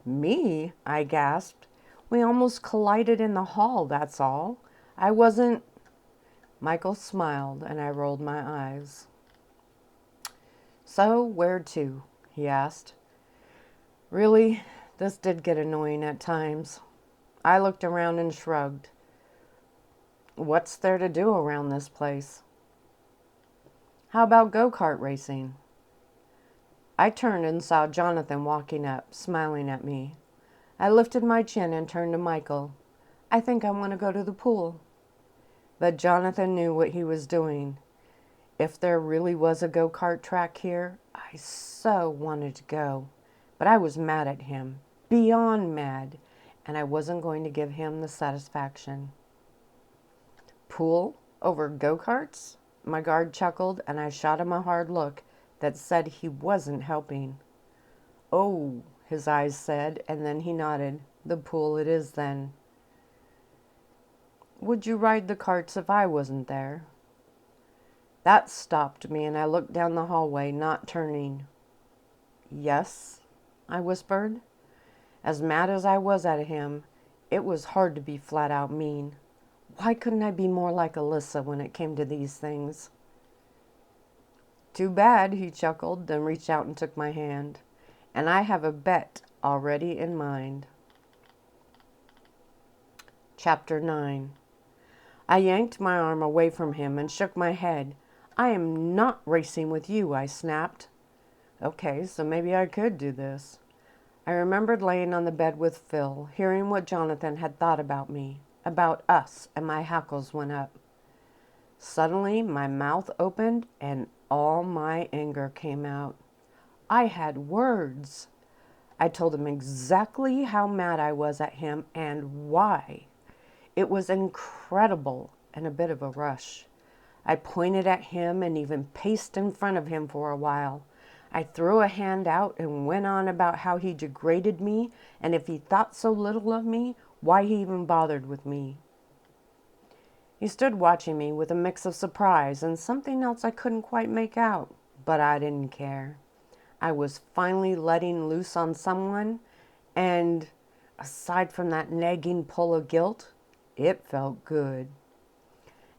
"Me?" I gasped. "We almost collided in the hall, that's all. I wasn't—" Michael smiled and I rolled my eyes. "So, where to?" he asked. Really, this did get annoying at times. I looked around and shrugged. What's there to do around this place? "How about go-kart racing?" I turned and saw Jonathan walking up, smiling at me. I lifted my chin and turned to Michael. "I think I want to go to the pool." But Jonathan knew what he was doing. If there really was a go-kart track here, I so wanted to go. But I was mad at him, beyond mad, and I wasn't going to give him the satisfaction. "Pool over go-karts?" My guard chuckled, and I shot him a hard look that said he wasn't helping. "Oh," his eyes said, and then he nodded. "The pool it is, then." "Would you ride the carts if I wasn't there?" That stopped me, and I looked down the hallway, not turning. "Yes," I whispered. As mad as I was at him, it was hard to be flat out mean. Why couldn't I be more like Alyssa when it came to these things? "Too bad," he chuckled, then reached out and took my hand. "And I have a bet already in mind." Chapter 9. I yanked my arm away from him and shook my head. "I am not racing with you," I snapped. Okay, so maybe I could do this. I remembered laying on the bed with Phil, hearing what Jonathan had thought about me, about us, and my hackles went up. Suddenly, my mouth opened and all my anger came out. I had words. I told him exactly how mad I was at him and why. It was incredible and a bit of a rush. I pointed at him and even paced in front of him for a while. I threw a hand out and went on about how he degraded me, and if he thought so little of me, why he even bothered with me. He stood watching me with a mix of surprise and something else I couldn't quite make out, but I didn't care. I was finally letting loose on someone, and aside from that nagging pull of guilt, it felt good.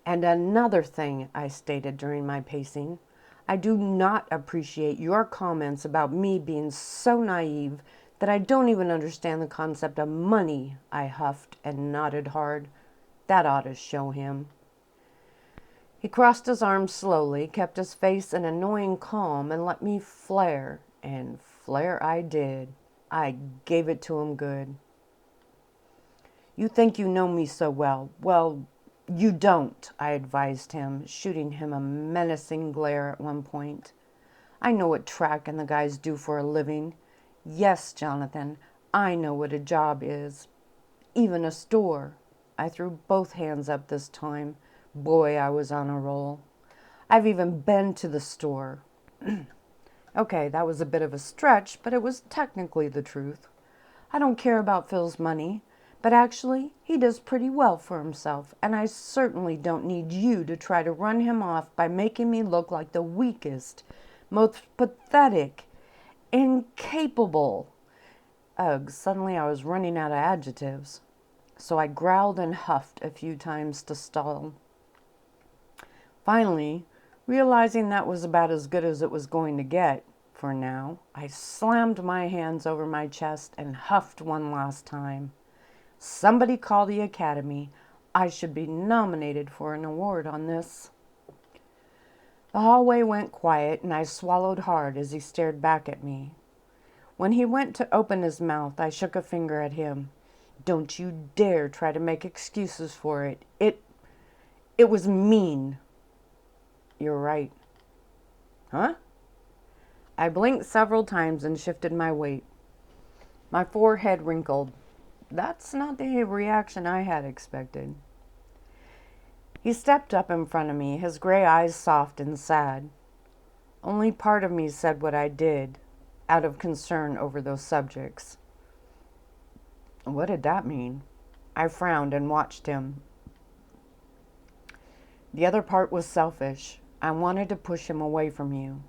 "And another thing," I stated during my pacing, "I do not appreciate your comments about me being so naive that I don't even understand the concept of money." I huffed and nodded hard. That ought to show him. He crossed his arms slowly, kept his face an annoying calm, and let me flare. And flare I did. I gave it to him good. "You think you know me so well. Well, you don't," I advised him, shooting him a menacing glare at one point. "I know what Track and the guys do for a living. Yes, Jonathan, I know what a job is. Even a store." I threw both hands up this time. Boy, I was on a roll. "I've even been to the store." Okay, that was a bit of a stretch, but it was technically the truth. "I don't care about Phil's money, but actually, he does pretty well for himself, and I certainly don't need you to try to run him off by making me look like the weakest, most pathetic, incapable." Ugh, suddenly I was running out of adjectives. So I growled and huffed a few times to stall. Finally, realizing that was about as good as it was going to get, for now. I slammed my hands over my chest and huffed one last time. Somebody call the academy. I should be nominated for an award on this. The hallway went quiet, and I swallowed hard as he stared back at me. When he went to open his mouth, I shook a finger at him. Don't you dare try to make excuses for it. It was mean. You're right. Huh? I blinked several times and shifted my weight. My forehead wrinkled. That's not the reaction I had expected. He stepped up in front of me, his gray eyes soft and sad. Only part of me said what I did, out of concern over those subjects. What did that mean? I frowned and watched him. The other part was selfish. I wanted to push him away from you.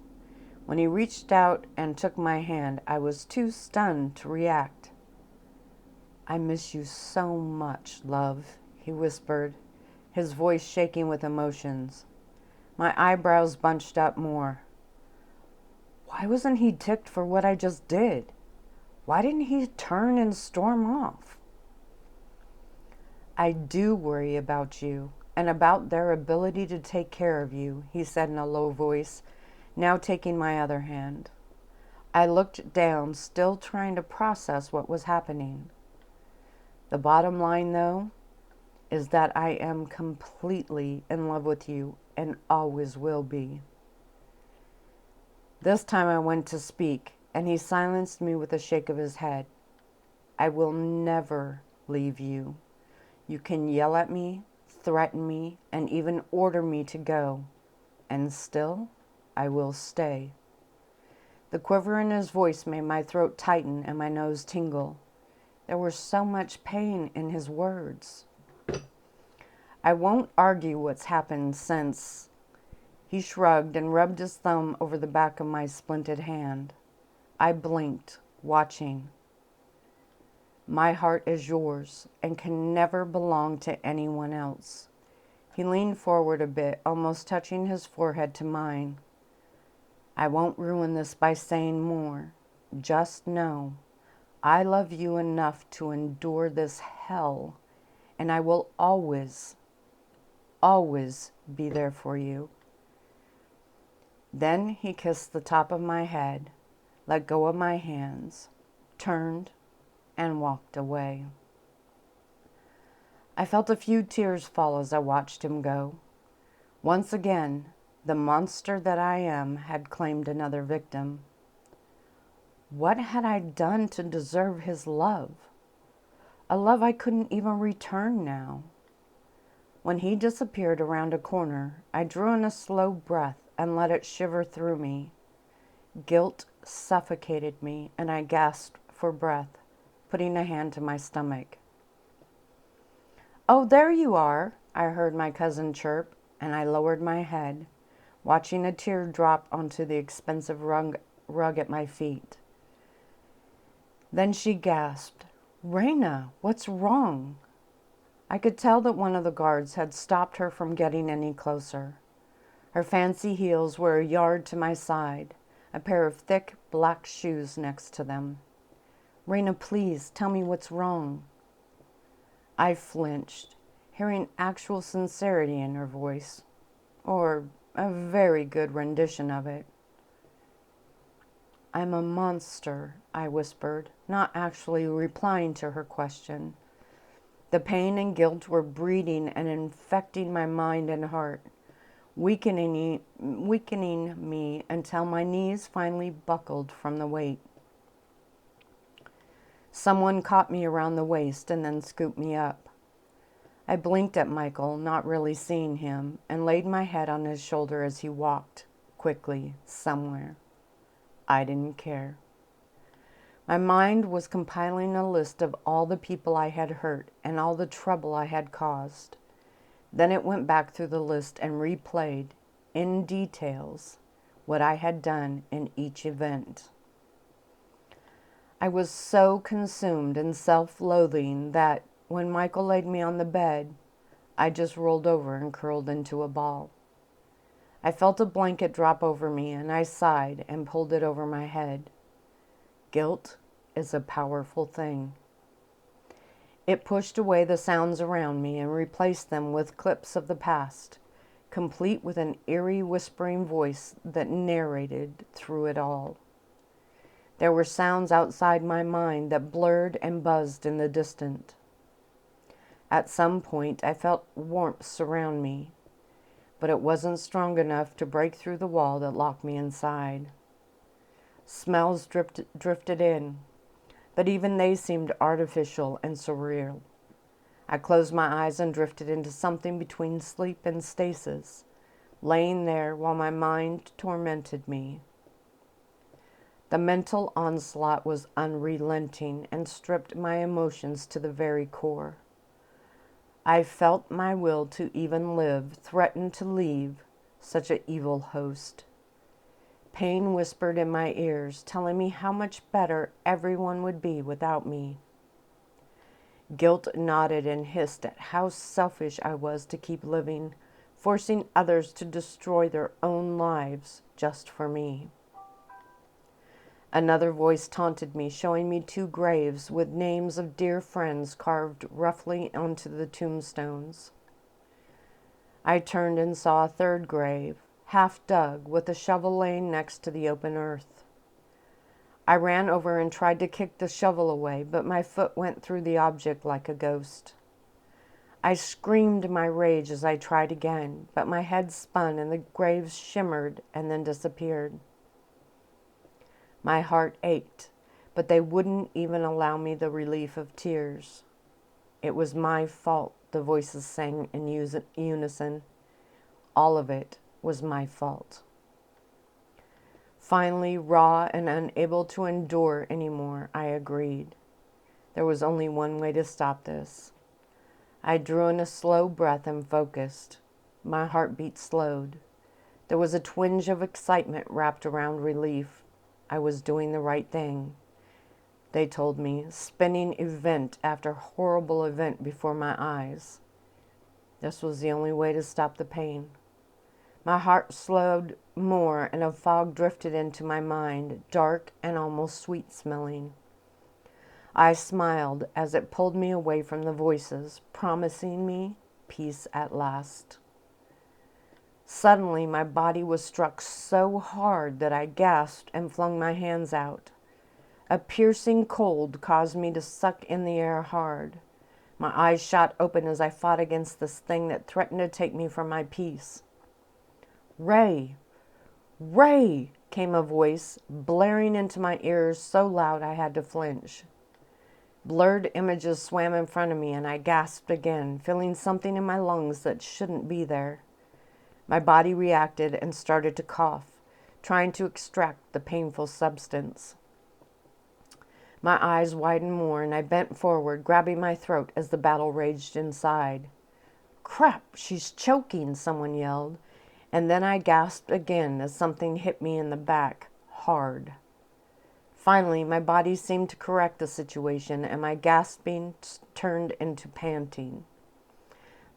When he reached out and took my hand, I was too stunned to react. I miss you so much, love, he whispered, his voice shaking with emotions. My eyebrows bunched up more. Why wasn't he ticked for what I just did? Why didn't he turn and storm off? I do worry about you and about their ability to take care of you, he said in a low voice, now taking my other hand. I looked down, still trying to process what was happening. The bottom line, though, is that I am completely in love with you and always will be. This time I went to speak, and he silenced me with a shake of his head. I will never leave you. You can yell at me, threaten me, and even order me to go, and still I will stay. The quiver in his voice made my throat tighten and my nose tingle. There was so much pain in his words. I won't argue what's happened since. He shrugged and rubbed his thumb over the back of my splinted hand. I blinked, watching. My heart is yours and can never belong to anyone else. He leaned forward a bit, almost touching his forehead to mine. I won't ruin this by saying more. Just know, I love you enough to endure this hell, and I will always, always be there for you. Then he kissed the top of my head, let go of my hands, turned, and walked away. I felt a few tears fall as I watched him go. Once again, the monster that I am had claimed another victim. What had I done to deserve his love? A love I couldn't even return now. When he disappeared around a corner, I drew in a slow breath and let it shiver through me. Guilt suffocated me, and I gasped for breath, putting a hand to my stomach. "Oh, there you are," I heard my cousin chirp, and I lowered my head, watching a tear drop onto the expensive rug at my feet. Then she gasped, "Raina, what's wrong?" I could tell that one of the guards had stopped her from getting any closer. Her fancy heels were a yard to my side, a pair of thick black shoes next to them. "Raina, please, tell me what's wrong." I flinched, hearing actual sincerity in her voice, or a very good rendition of it. "I'm a monster," I whispered, not actually replying to her question. The pain and guilt were breeding and infecting my mind and heart, weakening me until my knees finally buckled from the weight. Someone caught me around the waist and then scooped me up. I blinked at Michaud, not really seeing him, and laid my head on his shoulder as he walked, quickly, somewhere. I didn't care. My mind was compiling a list of all the people I had hurt and all the trouble I had caused. Then it went back through the list and replayed, in details, what I had done in each event. I was so consumed in self-loathing that, when Michaud laid me on the bed, I just rolled over and curled into a ball. I felt a blanket drop over me, and I sighed and pulled it over my head. Guilt is a powerful thing. It pushed away the sounds around me and replaced them with clips of the past, complete with an eerie whispering voice that narrated through it all. There were sounds outside my mind that blurred and buzzed in the distant. At some point, I felt warmth surround me, but it wasn't strong enough to break through the wall that locked me inside. Smells drifted in, but even they seemed artificial and surreal. I closed my eyes and drifted into something between sleep and stasis, laying there while my mind tormented me. The mental onslaught was unrelenting and stripped my emotions to the very core. I felt my will to even live threaten to leave such an evil host. Pain whispered in my ears, telling me how much better everyone would be without me. Guilt nodded and hissed at how selfish I was to keep living, forcing others to destroy their own lives just for me. Another voice taunted me, showing me 2 graves with names of dear friends carved roughly onto the tombstones. I turned and saw a 3rd grave, half dug, with a shovel laying next to the open earth. I ran over and tried to kick the shovel away, but my foot went through the object like a ghost. I screamed my rage as I tried again, but my head spun and the graves shimmered and then disappeared. My heart ached, but they wouldn't even allow me the relief of tears. It was my fault, the voices sang in unison. All of it was my fault. Finally, raw and unable to endure anymore, I agreed. There was only one way to stop this. I drew in a slow breath and focused. My heartbeat slowed. There was a twinge of excitement wrapped around relief. I was doing the right thing. They told me, spinning event after horrible event before my eyes. This was the only way to stop the pain. My heart slowed more and a fog drifted into my mind, dark and almost sweet-smelling. I smiled as it pulled me away from the voices, promising me peace at last. Suddenly, my body was struck so hard that I gasped and flung my hands out. A piercing cold caused me to suck in the air hard. My eyes shot open as I fought against this thing that threatened to take me from my peace. "Ray! Ray!" came a voice, blaring into my ears so loud I had to flinch. Blurred images swam in front of me and I gasped again, feeling something in my lungs that shouldn't be there. My body reacted and started to cough, trying to extract the painful substance. My eyes widened more and I bent forward, grabbing my throat as the battle raged inside. "Crap, she's choking," someone yelled, and then I gasped again as something hit me in the back, hard. Finally, my body seemed to correct the situation and my gasping turned into panting.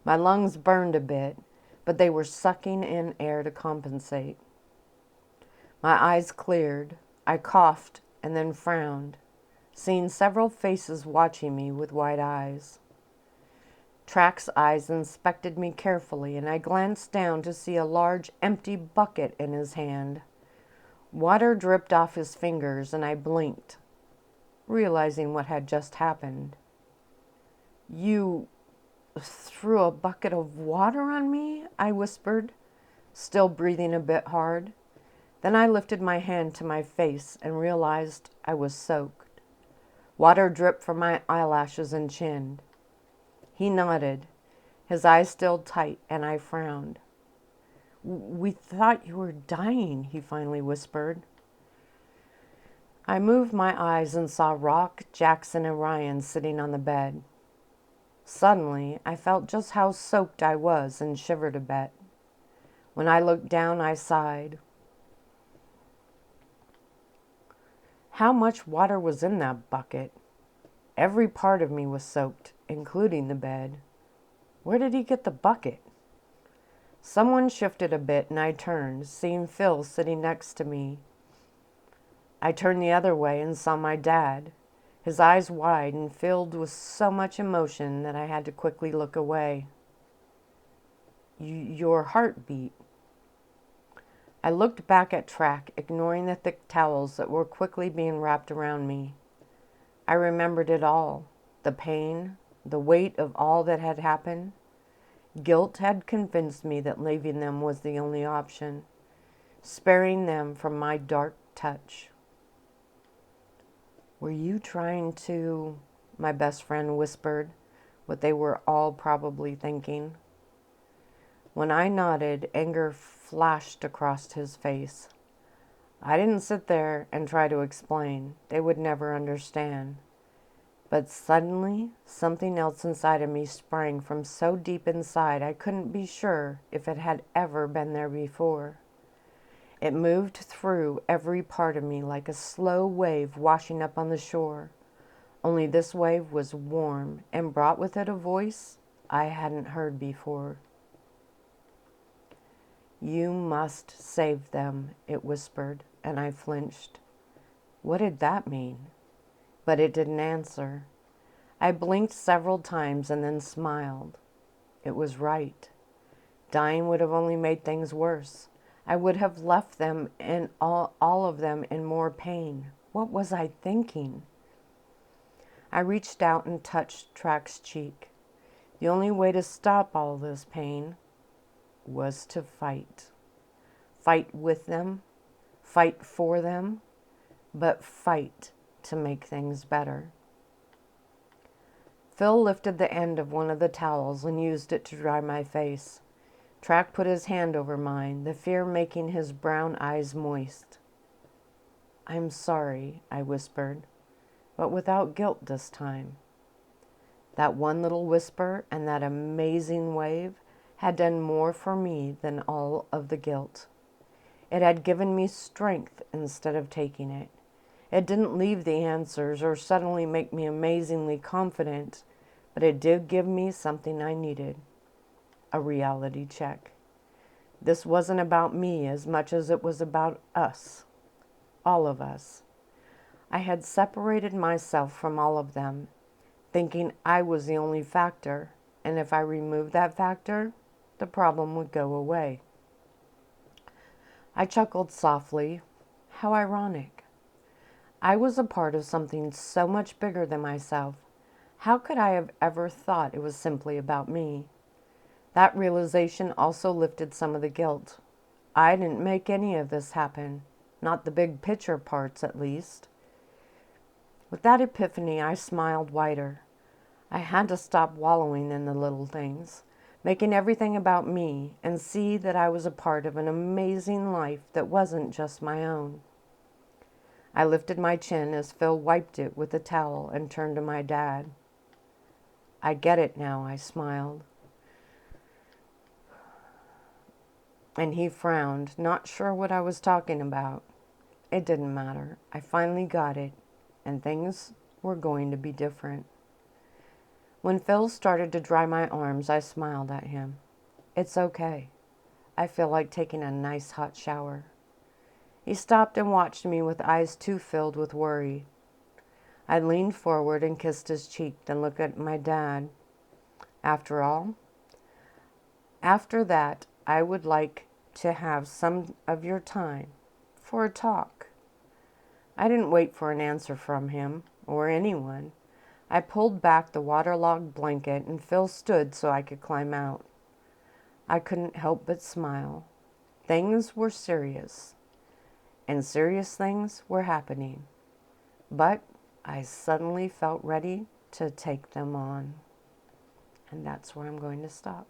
My lungs burned a bit, but they were sucking in air to compensate. My eyes cleared. I coughed and then frowned, seeing several faces watching me with wide eyes. Track's eyes inspected me carefully, and I glanced down to see a large, empty bucket in his hand. Water dripped off his fingers, and I blinked, realizing what had just happened. "You threw a bucket of water on me?" I whispered, still breathing a bit hard. Then I lifted my hand to my face and realized I was soaked. Water dripped from my eyelashes and chin. He nodded, his eyes still tight, and I frowned. "We thought you were dying," he finally whispered. I moved my eyes and saw Rock, Jackson, and Ryan sitting on the bed. Suddenly, I felt just how soaked I was and shivered a bit. When I looked down, I sighed. How much water was in that bucket? Every part of me was soaked, including the bed. Where did he get the bucket? Someone shifted a bit and I turned, seeing Phil sitting next to me. I turned the other way and saw my dad, his eyes wide and filled with so much emotion that I had to quickly look away. Your heartbeat. I looked back at Track, ignoring the thick towels that were quickly being wrapped around me. I remembered it all, the pain, the weight of all that had happened. Guilt had convinced me that leaving them was the only option, sparing them from my dark touch. Were you trying to, my best friend whispered, what they were all probably thinking. When I nodded, anger flashed across his face. I didn't sit there and try to explain. They would never understand. But suddenly, something else inside of me sprang from so deep inside I couldn't be sure if it had ever been there before. It moved through every part of me like a slow wave washing up on the shore. Only this wave was warm and brought with it a voice I hadn't heard before. You must save them, it whispered, and I flinched. What did that mean? But it didn't answer. I blinked several times and then smiled. It was right. Dying would have only made things worse. I would have left them and all of them in more pain. What was I thinking? I reached out and touched Track's cheek. The only way to stop all this pain was to fight. Fight with them, fight for them, but fight to make things better. Phil lifted the end of one of the towels and used it to dry my face. Track put his hand over mine, the fear making his brown eyes moist. I'm sorry, I whispered, but without guilt this time. That one little whisper and that amazing wave had done more for me than all of the guilt. It had given me strength instead of taking it. It didn't leave the answers or suddenly make me amazingly confident, but it did give me something I needed, a reality check. This wasn't about me as much as it was about us, all of us. I had separated myself from all of them, thinking I was the only factor, and if I removed that factor, the problem would go away. I chuckled softly. How ironic. I was a part of something so much bigger than myself. How could I have ever thought it was simply about me? That realization also lifted some of the guilt. I didn't make any of this happen, not the big picture parts at least. With that epiphany, I smiled wider. I had to stop wallowing in the little things, making everything about me, and see that I was a part of an amazing life that wasn't just my own. I lifted my chin as Phil wiped it with a towel and turned to my dad. I get it now, I smiled. And he frowned, not sure what I was talking about. It didn't matter. I finally got it, and things were going to be different. When Phil started to dry my arms, I smiled at him. It's okay. I feel like taking a nice hot shower. He stopped and watched me with eyes too filled with worry. I leaned forward and kissed his cheek, then looked at my dad. After all, after that, I would like to have some of your time for a talk. I didn't wait for an answer from him or anyone. I pulled back the waterlogged blanket and Phil stood so I could climb out. I couldn't help but smile. Things were serious, and serious things were happening. But I suddenly felt ready to take them on. And that's where I'm going to stop.